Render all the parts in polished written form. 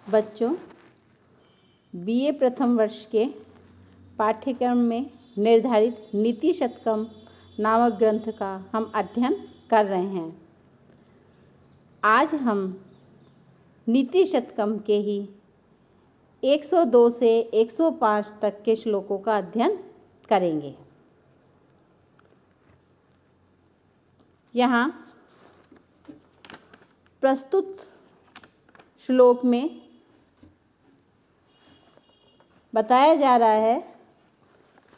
बच्चों, बीए प्रथम वर्ष के पाठ्यक्रम में निर्धारित नीति शतकम नामक ग्रंथ का हम अध्ययन कर रहे हैं। आज हम नीति शतकम के ही 102 से 105 तक के श्लोकों का अध्ययन करेंगे। यहाँ प्रस्तुत श्लोक में बताया जा रहा है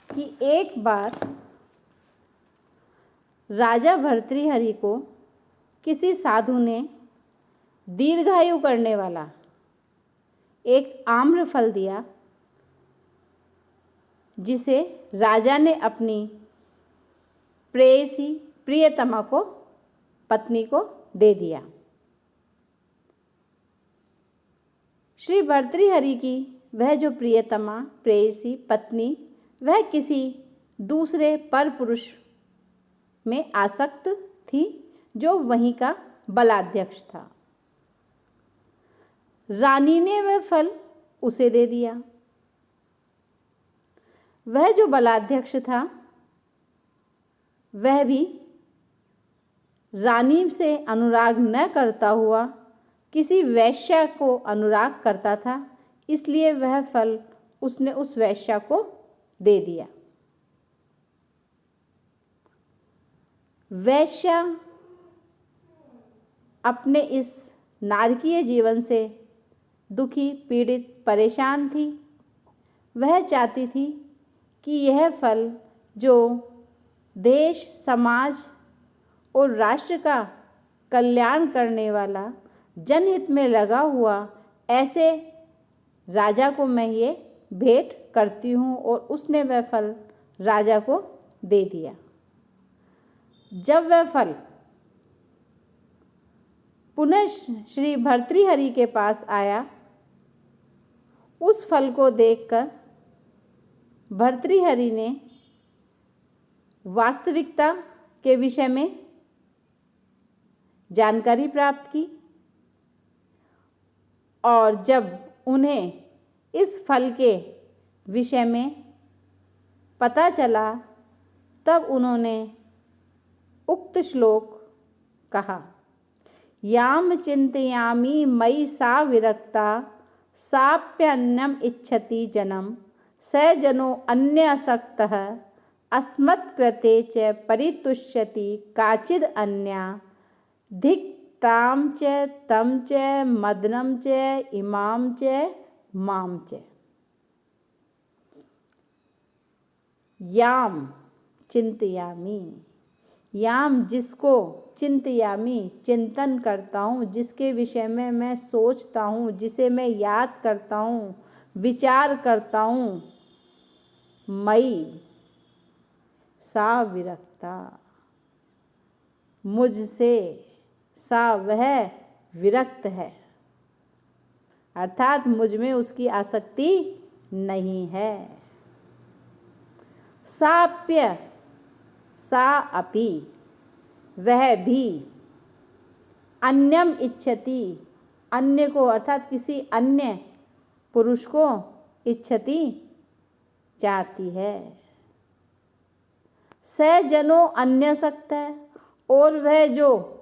कि एक बार राजा भर्तृहरि को किसी साधु ने दीर्घायु करने वाला एक आम्र फल दिया, जिसे राजा ने अपनी प्रेयसी प्रियतमा को, पत्नी को दे दिया। श्री भर्तृहरि की वह जो प्रियतमा, प्रेयसी, पत्नी, वह किसी दूसरे पर पुरुष में आसक्त थी, जो वहीं का बलाध्यक्ष था। रानी ने वह फल उसे दे दिया। वह जो बलाध्यक्ष था, वह भी रानी से अनुराग न करता हुआ किसी वैश्या को अनुराग करता था, इसलिए वह फल उसने उस वैश्या को दे दिया। वैश्या अपने इस नारकीय जीवन से दुखी, पीड़ित, परेशान थी। वह चाहती थी कि यह फल जो देश, समाज और राष्ट्र का कल्याण करने वाला, जनहित में लगा हुआ, ऐसे राजा को मैं ये भेंट करती हूँ, और उसने वह फल राजा को दे दिया। जब वह फल पुनः श्री भर्तृहरि के पास आया, उस फल को देखकर भर्तृहरि ने वास्तविकता के विषय में जानकारी प्राप्त की, और जब उन्हें इस फल के विषय में पता चला, तब उन्होंने उक्त श्लोक कहा। याम चिंतयामि मयि सा विरक्ता साप्यन्नम इच्छति जनम स जनो अन्यासक्तः अस्मत्कृते च परितुष्यति काचिद् अन्या धिक् ताम च तम च मदनम च इमाम च माम च। याम चिंतयामि, याम जिसको, चिंतयामि चिंतन करता हूँ, जिसके विषय में मैं सोचता हूँ, जिसे मैं याद करता हूँ, विचार करता हूँ, मयि सा विरक्ता, मुझसे सा वह विरक्त है, अर्थात मुझ में उसकी आसक्ति नहीं है। साप्य, सा अपि, वह भी, अन्यम इच्छति, अन्य को अर्थात किसी अन्य पुरुष को, इच्छति चाहती है। स जनो अन्यासक्त है, और वह जो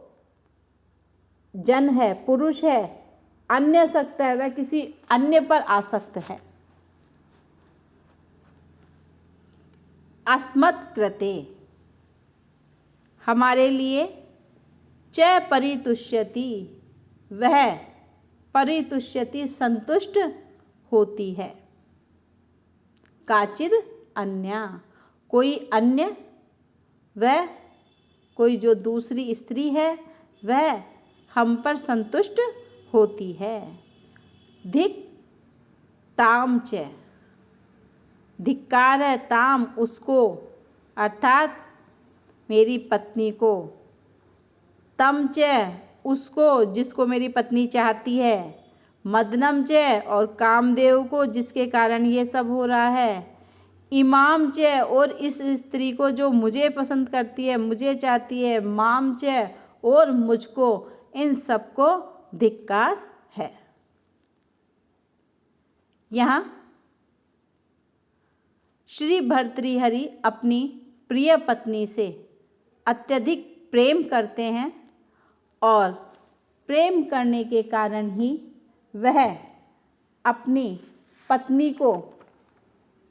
जन है, पुरुष है, अन्यासक्त है, वह किसी अन्य पर आसक्त है। अस्मत्कृते, हमारे लिए, च परितुष्यति, वह परितुष्यति संतुष्ट होती है। काचिद् अन्या, कोई अन्य, वह कोई जो दूसरी स्त्री है, वह हम पर संतुष्ट होती है। धिक् ताम च, धिक्कार है ताम उसको, अर्थात मेरी पत्नी को, तम च उसको जिसको मेरी पत्नी चाहती है, मदनम च और कामदेव को जिसके कारण ये सब हो रहा है, इमाम च और इस स्त्री को जो मुझे पसंद करती है, मुझे चाहती है, माम च और मुझको, इन सबको धिक्कार है। यहाँ श्री भर्तृहरि अपनी प्रिय पत्नी से अत्यधिक प्रेम करते हैं और प्रेम करने के कारण ही वह अपनी पत्नी को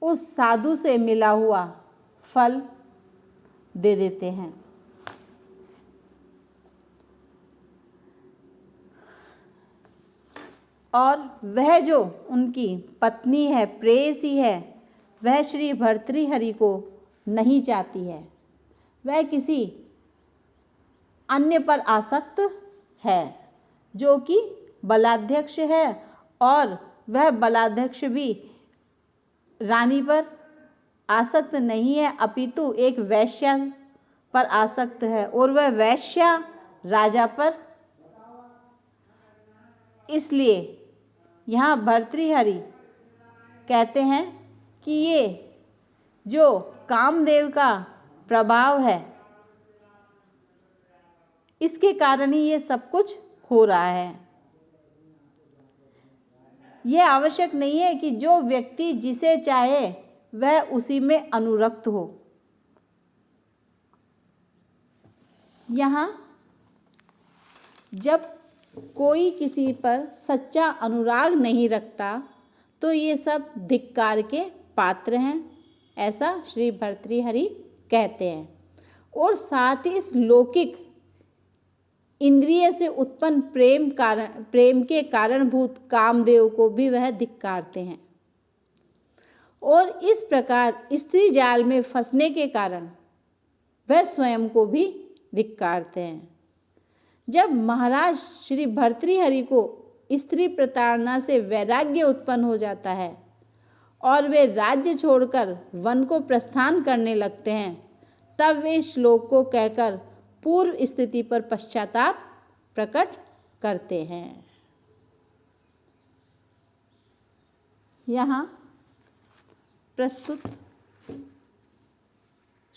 उस साधु से मिला हुआ फल दे देते हैं। और वह जो उनकी पत्नी है, प्रेयसी है, वह श्री भर्तृहरि को नहीं चाहती है, वह किसी अन्य पर आसक्त है जो कि बलाध्यक्ष है, और वह बलाध्यक्ष भी रानी पर आसक्त नहीं है अपितु एक वैश्या पर आसक्त है, और वह वैश्या राजा पर। इसलिए यहाँ भर्तृहरि कहते हैं कि ये जो कामदेव का प्रभाव है, इसके कारण ही ये सब कुछ हो रहा है। यह आवश्यक नहीं है कि जो व्यक्ति जिसे चाहे वह उसी में अनुरक्त हो। यहाँ जब कोई किसी पर सच्चा अनुराग नहीं रखता तो ये सब धिक्कार के पात्र हैं, ऐसा श्री भर्तृहरि कहते हैं। और साथ ही इस लौकिक इंद्रिय से उत्पन्न प्रेम के कारणभूत कामदेव को भी वह धिक्कारते हैं, और इस प्रकार स्त्री जाल में फंसने के कारण वह स्वयं को भी धिक्कारते हैं। जब महाराज श्री भर्तृहरि को स्त्री प्रताड़ना से वैराग्य उत्पन्न हो जाता है और वे राज्य छोड़कर वन को प्रस्थान करने लगते हैं, तब वे श्लोक को कहकर पूर्व स्थिति पर पश्चाताप प्रकट करते हैं। यहाँ प्रस्तुत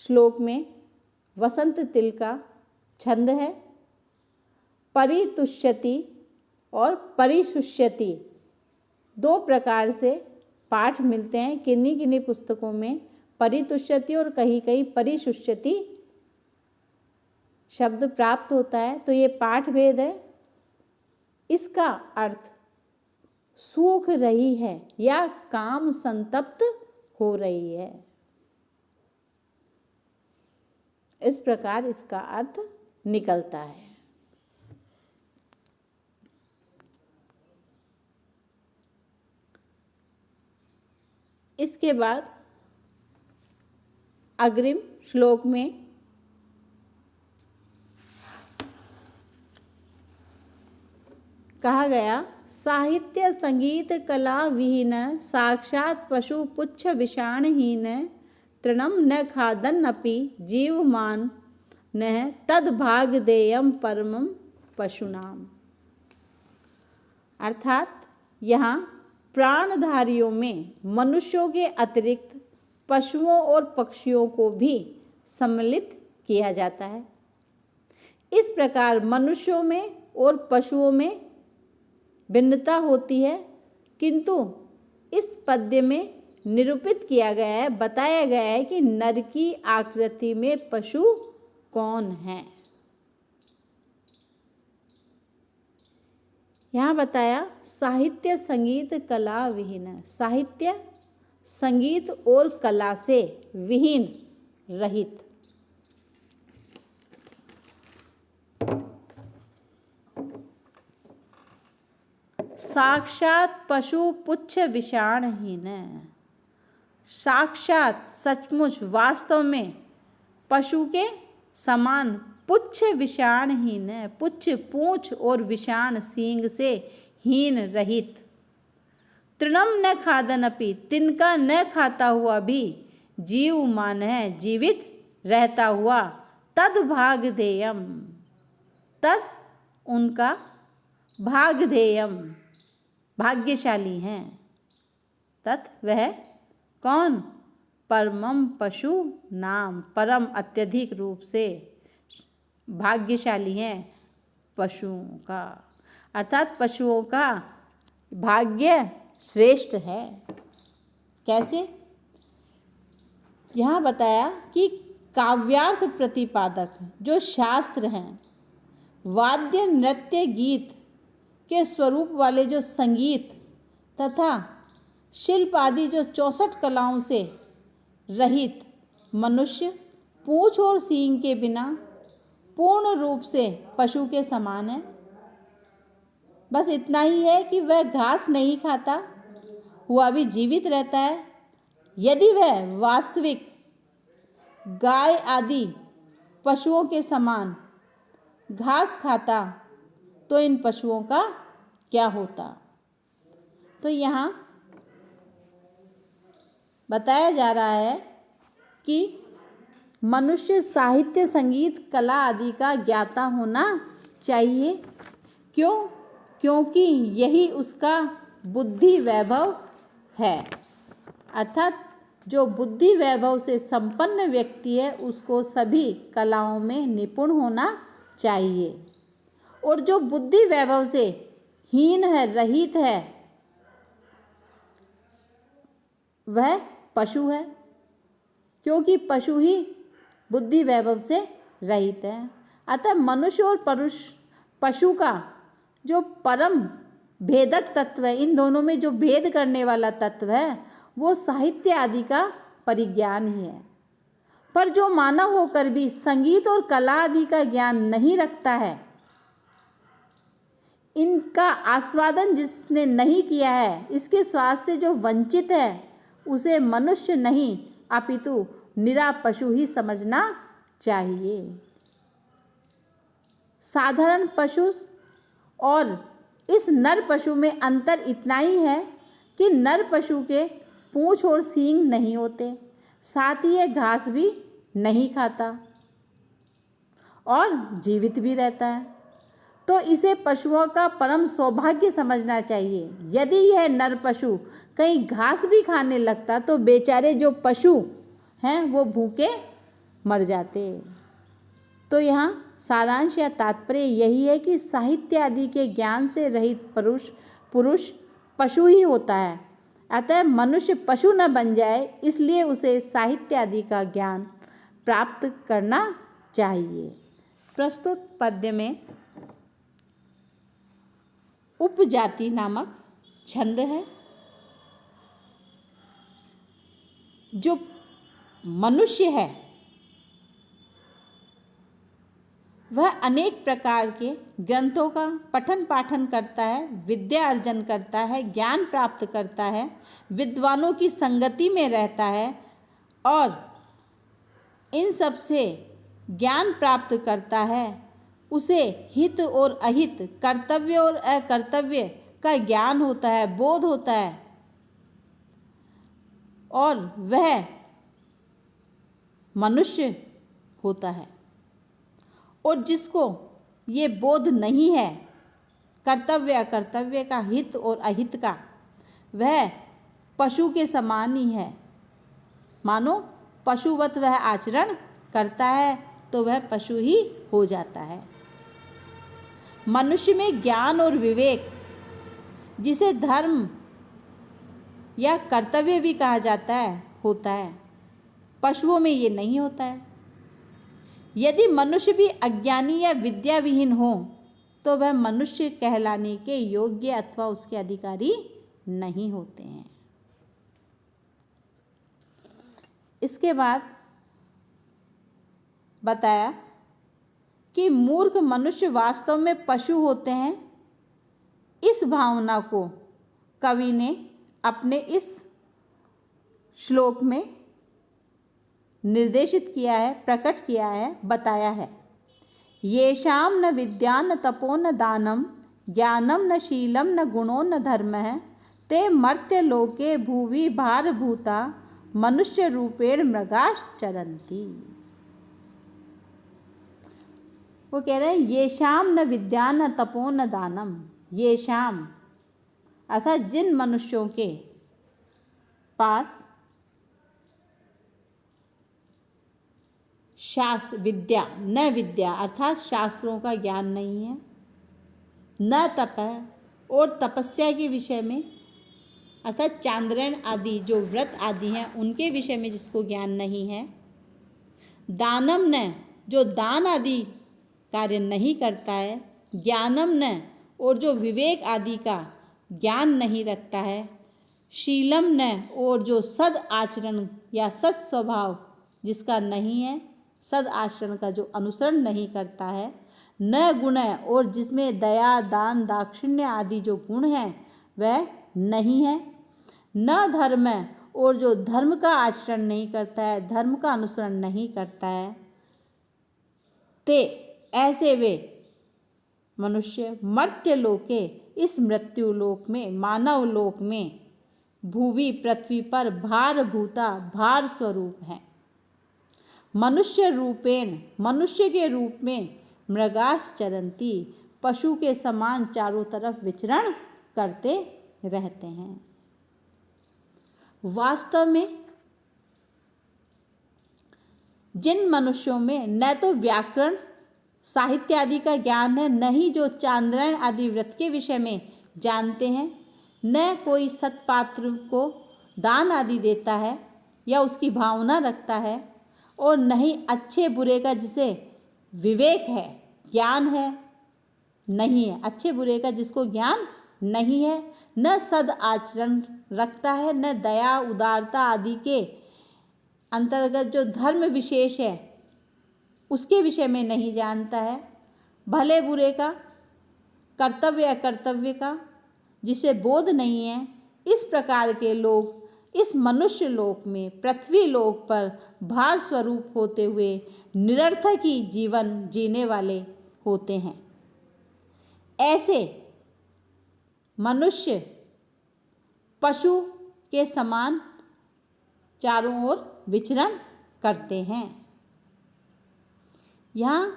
श्लोक में वसंत तिल का छंद है। परितुष्यति और परिशुष्यति दो प्रकार से पाठ मिलते हैं। किन्हीं किन्हीं पुस्तकों में परितुष्यति और कहीं कहीं परिशुष्यति शब्द प्राप्त होता है, तो ये पाठ भेद है। इसका अर्थ सूख रही है या काम संतप्त हो रही है, इस प्रकार इसका अर्थ निकलता है। इसके बाद अग्रिम श्लोक में कहा गया, साहित्य संगीत कला विहीन साक्षात पशु पुच्छ विषाणहीन तृणम न खादन्नपि जीवमान न तद्भाग देयम परमं पशुनाम। अर्थात यहाँ प्राणधारियों में मनुष्यों के अतिरिक्त पशुओं और पक्षियों को भी सम्मिलित किया जाता है। इस प्रकार मनुष्यों में और पशुओं में भिन्नता होती है, किंतु इस पद्य में निरूपित किया गया है, बताया गया है कि नर की आकृति में पशु कौन है। यहाँ बताया साहित्य संगीत कला विहीन, साहित्य संगीत और कला से विहीन रहित। साक्षात पशु पुच्छ विषाणहीन, साक्षात सचमुच वास्तव में पशु के समान पुच्छ विषाणहीन, पुच्छ पूंछ और विषाण सींग से हीन रहित। तृणम न खादनपि, तिनका न खाता हुआ भी जीवमान है, जीवित रहता हुआ। तद भागधेयम, तद उनका भागधेयम भाग्यशाली हैं। तत् वह कौन? परमम पशु नाम, परम अत्यधिक रूप से भाग्यशाली हैं पशुओं का, अर्थात पशुओं का भाग्य श्रेष्ठ है। कैसे? यहाँ बताया कि काव्यार्थ प्रतिपादक जो शास्त्र हैं, वाद्य नृत्य गीत के स्वरूप वाले जो संगीत तथा शिल्प आदि जो 64 कलाओं से रहित मनुष्य पूंछ और सींग के बिना पूर्ण रूप से पशु के समान है। बस इतना ही है कि वह घास नहीं खाता, वह भी जीवित रहता है। यदि वह वास्तविक गाय आदि पशुओं के समान घास खाता तो इन पशुओं का क्या होता। तो यहाँ बताया जा रहा है कि मनुष्य साहित्य, संगीत, कला आदि का ज्ञाता होना चाहिए। क्यों? क्योंकि यही उसका बुद्धि वैभव है। अर्थात जो बुद्धि वैभव से संपन्न व्यक्ति है उसको सभी कलाओं में निपुण होना चाहिए, और जो बुद्धि वैभव से हीन है, रहित है, वह पशु है, क्योंकि पशु ही बुद्धि वैभव से रहित है। अतः मनुष्य और पशु का जो परम भेदक तत्व है, इन दोनों में जो भेद करने वाला तत्व है वो साहित्य आदि का परिज्ञान ही है। पर जो मानव होकर भी संगीत और कला आदि का ज्ञान नहीं रखता है, इनका आस्वादन जिसने नहीं किया है, इसके स्वाद से जो वंचित है, उसे मनुष्य नहीं अपितु निरा पशु ही समझना चाहिए। साधारण पशु और इस नर पशु में अंतर इतना ही है कि नर पशु के पूंछ और सींग नहीं होते, साथ ही यह घास भी नहीं खाता और जीवित भी रहता है। तो इसे पशुओं का परम सौभाग्य समझना चाहिए। यदि यह नर पशु कहीं घास भी खाने लगता तो बेचारे जो पशु हैं वो भूखे मर जाते। तो यहाँ सारांश या तात्पर्य यही है कि साहित्य आदि के ज्ञान से रहित पुरुष पशु ही होता है। अतः मनुष्य पशु न बन जाए, इसलिए उसे साहित्य आदि का ज्ञान प्राप्त करना चाहिए। प्रस्तुत पद्य में उपजाति नामक छंद है। जो मनुष्य है वह अनेक प्रकार के ग्रंथों का पठन पाठन करता है, विद्या अर्जन करता है, ज्ञान प्राप्त करता है, विद्वानों की संगति में रहता है और इन सब से ज्ञान प्राप्त करता है। उसे हित और अहित, कर्तव्य और अकर्तव्य का ज्ञान होता है, बोध होता है, और वह मनुष्य होता है। और जिसको ये बोध नहीं है कर्तव्य अकर्तव्य का, हित और अहित का, वह पशु के समान ही है। मानो पशुवत वह आचरण करता है तो वह पशु ही हो जाता है। मनुष्य में ज्ञान और विवेक, जिसे धर्म या कर्तव्य भी कहा जाता है, होता है। पशुओं में ये नहीं होता है। यदि मनुष्य भी अज्ञानी या विद्या विहीन हो तो वह मनुष्य कहलाने के योग्य अथवा उसके अधिकारी नहीं होते हैं। इसके बाद बताया कि मूर्ख मनुष्य वास्तव में पशु होते हैं। इस भावना को कवि ने अपने इस श्लोक में निर्देशित किया है, प्रकट किया है, बताया है। येषां न विद्या न तपो न दानम ज्ञानम न शीलम न गुणो न धर्मः ते मर्त्य लोके भुवि भारभूता मनुष्य रूपेण मृगाश्चरन्ति। वो कह रहे हैं येषां न विद्या न तपो न दानम। येषां अर्थात जिन मनुष्यों के पास शास्त्र विद्या, न विद्या अर्थात शास्त्रों का ज्ञान नहीं है, न तप है और तपस्या के विषय में अर्थात चांद्रायण आदि जो व्रत आदि हैं उनके विषय में जिसको ज्ञान नहीं है। दानम न, जो दान आदि कार्य नहीं करता है। ज्ञानम न, और जो विवेक आदि का ज्ञान नहीं रखता है। शीलम न, और जो सद आचरण या सद स्वभाव जिसका नहीं है, सद आचरण का जो अनुसरण नहीं करता है। न गुण, और जिसमें दया दान दाक्षिण्य आदि जो गुण हैं वह नहीं है। न धर्म, और जो धर्म का आचरण नहीं करता है, धर्म का अनुसरण नहीं करता है। ते, ऐसे वे मनुष्य मर्त्य लोके, इस मृत्यु लोक में, मानव लोक में, भूवि पृथ्वी पर भारभूता, भार स्वरूप हैं। मनुष्य रूपेण, मनुष्य के रूप में, मृगास चरंती, पशु के समान चारों तरफ विचरण करते रहते हैं। वास्तव में जिन मनुष्यों में न तो व्याकरण साहित्य आदि का ज्ञान है, न ही जो चांद्रायण आदि व्रत के विषय में जानते हैं, न कोई सत्पात्र को दान आदि देता है या उसकी भावना रखता है, और न ही अच्छे बुरे का जिसे विवेक है, ज्ञान है, नहीं है। अच्छे बुरे का जिसको ज्ञान नहीं है, न सद आचरण रखता है, न दया उदारता आदि के अंतर्गत जो धर्म विशेष है उसके विषय में नहीं जानता है। भले बुरे का, कर्तव्य अकर्तव्य का जिसे बोध नहीं है, इस प्रकार के लोग इस मनुष्य लोक में, पृथ्वी लोक पर भार स्वरूप होते हुए निरर्थक ही जीवन जीने वाले होते हैं। ऐसे मनुष्य पशु के समान चारों ओर विचरण करते हैं। यहाँ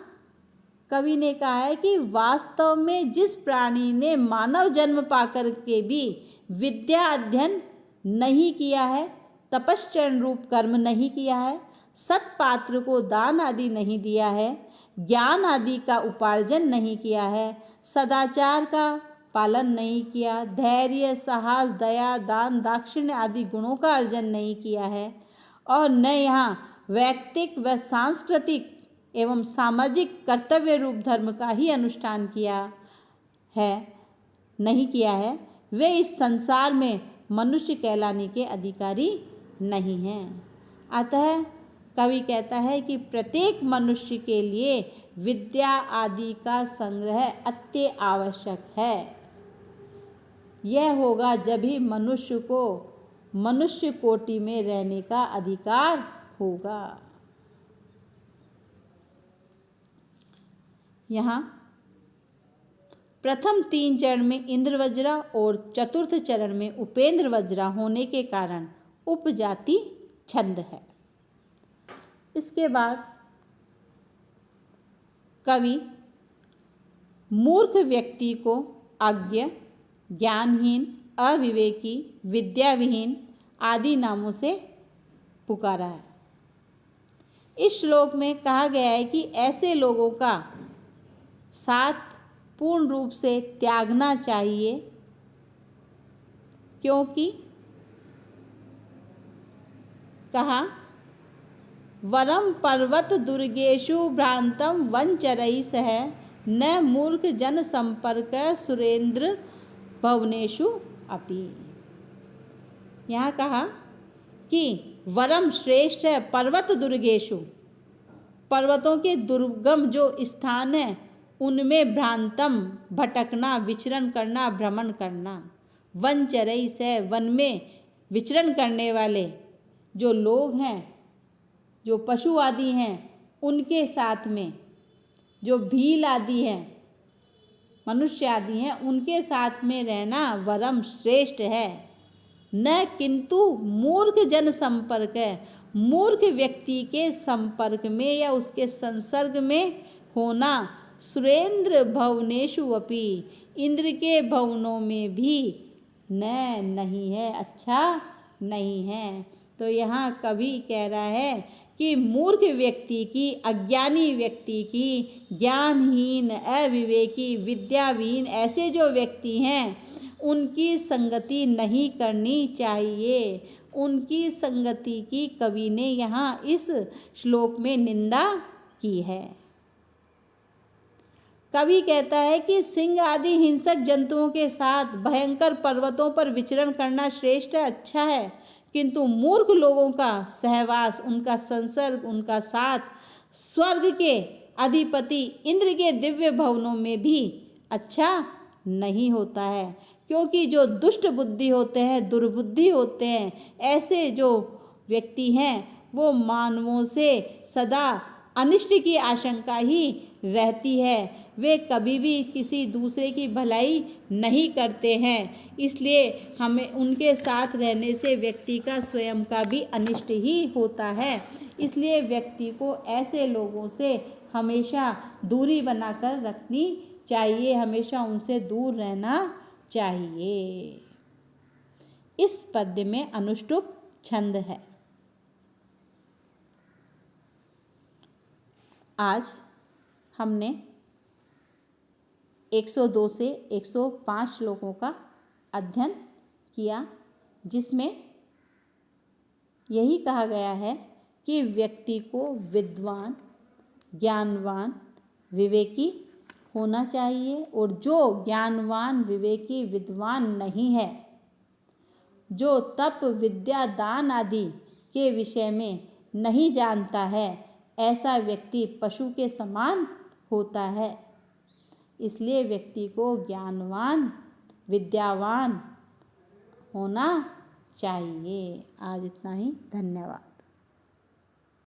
कवि ने कहा है कि वास्तव में जिस प्राणी ने मानव जन्म पाकर के भी विद्या अध्ययन नहीं किया है, तपश्चरण रूप कर्म नहीं किया है, सत्पात्र को दान आदि नहीं दिया है, ज्ञान आदि का उपार्जन नहीं किया है, सदाचार का पालन नहीं किया, धैर्य साहस दया दान दाक्षिण्य आदि गुणों का अर्जन नहीं किया है, और न यहाँ वैयक्तिक व सांस्कृतिक एवं सामाजिक कर्तव्य रूप धर्म का ही अनुष्ठान किया है, नहीं किया है, वे इस संसार में मनुष्य कहलाने के अधिकारी नहीं हैं। अतः कवि कहता है कि प्रत्येक मनुष्य के लिए विद्या आदि का संग्रह अति आवश्यक है। यह होगा जब ही मनुष्य को मनुष्य कोटि में रहने का अधिकार होगा। यहाँ प्रथम 3 चरण में इंद्रवज्रा और चतुर्थ चरण में उपेंद्र वज्रा होने के कारण उपजाति छंद है। इसके बाद कवि मूर्ख व्यक्ति को अज्ञ, ज्ञानहीन, अविवेकी, विद्याविहीन आदि नामों से पुकारा है। इस श्लोक में कहा गया है कि ऐसे लोगों का साथ पूर्ण रूप से त्यागना चाहिए, क्योंकि कहा वरम पर्वत दुर्गेषु भ्रांतम वंचरई सह न मूर्ख जन संपर्क सुरेंद्र भवनेषु अपि। यहाँ कहा कि वरम श्रेष्ठ है पर्वत दुर्गेषु, पर्वतों के दुर्गम जो स्थान है उनमें भ्रांतम भटकना, विचरण करना, भ्रमण करना, वनचरई से वन में विचरण करने वाले जो लोग हैं, जो पशु आदि हैं उनके साथ में, जो भील आदि हैं, मनुष्य आदि हैं, उनके साथ में रहना वरम श्रेष्ठ है। न किंतु मूर्ख जन संपर्क है, मूर्ख व्यक्ति के संपर्क में या उसके संसर्ग में होना सुरेंद्र भवनेषु अपि, इंद्र के भवनों में भी नहीं है, अच्छा नहीं है। तो यहाँ कवि कह रहा है कि मूर्ख व्यक्ति की, अज्ञानी व्यक्ति की, ज्ञानहीन, अविवेकी, विद्याविहीन ऐसे जो व्यक्ति हैं उनकी संगति नहीं करनी चाहिए। उनकी संगति की कवि ने यहाँ इस श्लोक में निंदा की है। कवि कहता है कि सिंह आदि हिंसक जंतुओं के साथ भयंकर पर्वतों पर विचरण करना श्रेष्ठ है, अच्छा है, किंतु मूर्ख लोगों का सहवास, उनका संसर्ग, उनका साथ स्वर्ग के अधिपति इंद्र के दिव्य भवनों में भी अच्छा नहीं होता है। क्योंकि जो दुष्ट बुद्धि होते हैं, दुर्बुद्धि होते हैं, ऐसे जो व्यक्ति हैं वो मानवों से सदा अनिष्ट की आशंका ही रहती है। वे कभी भी किसी दूसरे की भलाई नहीं करते हैं। इसलिए हमें उनके साथ रहने से व्यक्ति का स्वयं का भी अनिष्ट ही होता है। इसलिए व्यक्ति को ऐसे लोगों से हमेशा दूरी बनाकर रखनी चाहिए, हमेशा उनसे दूर रहना चाहिए। इस पद्य में अनुष्टुप छंद है। आज हमने 102 से 105 श्लोकों का अध्ययन किया, जिसमें यही कहा गया है कि व्यक्ति को विद्वान, ज्ञानवान, विवेकी होना चाहिए, और जो ज्ञानवान, विवेकी, विद्वान नहीं है, जो तप, विद्या, दान आदि के विषय में नहीं जानता है, ऐसा व्यक्ति पशु के समान होता है। इसलिए व्यक्ति को ज्ञानवान, विद्यावान होना चाहिए। आज इतना ही, धन्यवाद।